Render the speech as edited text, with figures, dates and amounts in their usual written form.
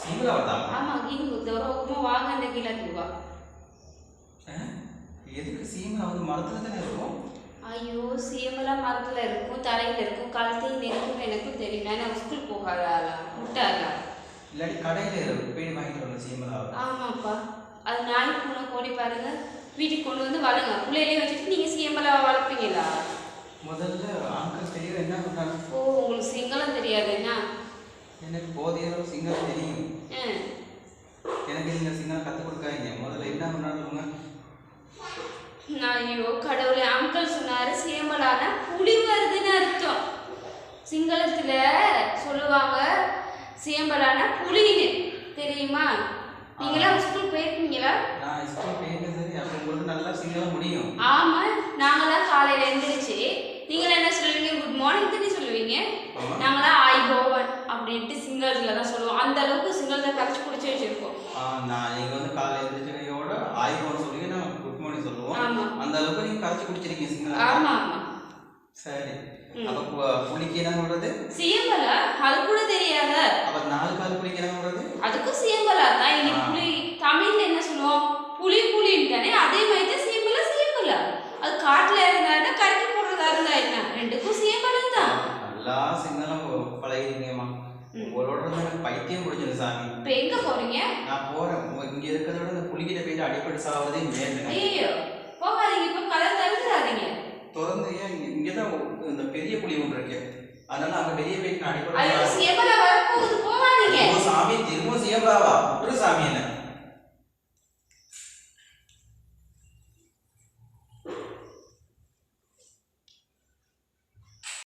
சீமலா வருதா? ஆமா இங்க தோரமா வாங்க கீழ தூவா. எதுக்கு சீமலா வந்து மரத்துல தானே இருக்கும்? ஐயோ சீமலா மரத்துல இருக்கும், தலையில இருக்கும், கழுத்தையும் நெருக்கும் எனக்கும் தெரியும். நான் ஸ்கூல் போகாதாளா விட்டாளா? இல்லாட்டி கடையில போய் வாங்கிட்டு வரணும் சீமலா. ஆமாப்பா, அது நாய் பூனை கோழி பாருங்க வீட்டுக்கு கொண்டு வந்து வளங்க. பிள்ளையிலே வச்சுட்டு நீங்க சீமலா வளர்ப்பீங்களா? முதல்ல ஆண்கள் தெரியல என்ன பண்றாங்க? ஓ உங்களுக்கு சிங்களம் தெரியாது என்ன? எனக்கு போதிய அளவு சிங்களம் தெரியும். எனக்கு நீங்க சிங்களம் கற்றுக் கொடுக்காதீங்க. முதல்ல என்ன பண்ணாங்க? ஐயோ கடவுளே, அங்கிள் சொன்னாரு சீமலான புலி வருதுன்னு அர்த்தம். சிங்களத்துல சொல்லுவாங்க சீமலான புலின்னு, தெரியுமா? நீங்களாம் ஸ்கூல் போயிருக்கீங்களா? நான் ஸ்கூல் போயிருக்கேன். சரி, அப்போ உங்களுக்கு நல்லா சிங்களம் முடியும். ஆமா, நாங்களாம் காலையில எழுந்திரிச்சு நீங்களா என்ன சொல்லுவீங்க? குட் மார்னிங் தானே சொல்லுவீங்க. நாங்களாம் ஐ கோவன் அப்படின்ட்டு சிங்களத்துல தான் சொல்லுவோம். அந்த அளவுக்கு சிங்களத்தை கரைச்சி குடிச்சு வச்சிருக்கோம். நான் நீங்க வந்து காலையில எழுந்திரிச்சதையோட ஐ கோவன் சொல்லுவீங்க, நான் குட் மார்னிங் சொல்லுவோம். அந்த அளவுக்கு நீங்க கரைச்சி குடிச்சிருக்கீங்க சிங்களம். ஆமா ஆமா. சரி, அப்ப புலிக்கு என்ன சொல்றது? சீமலா. அது கூட தெரியாத? அப்ப 4 கால் புலிக்கு என்ன சொல்றது? அதுக்கும் சீமலா தான். இனி புலி தமிழ்ல என்ன சொல்லுவோம்? புலி புலின்னு தானே. அதே மாதிரி தான் சீமலா சீமலா. அது காட்டுல இருந்தா கரைக்கு போடுறதா இருந்தா என்ன, ரெண்டுக்கும் சீமலா தான். நல்லா சிங்களம் பழகிருக்கேம்மா. உங்களோட எனக்கு பைத்தியம் முடிஞ்சது சாமி. இப்ப எங்க போறீங்க? நான் போறேன். இங்க இருக்கிறத விட இந்த புலிகிட்ட போயிட்டு அடிப்படை சாவதே மேல். ஐயோ போகாதீங்க, இப்ப கதை திறந்துடாதீங்க. திறந்து இங்கதான் இந்த பெரிய புலி ஒன்று இருக்கு, அதனால அங்க வெளியே போயிட்டு நான் அடிப்படை. ஐயோ சீமலா வரப்போகுது, போகாதீங்க. சாமி திரும்ப சீமலாவா? ஒரு சாமி என்ன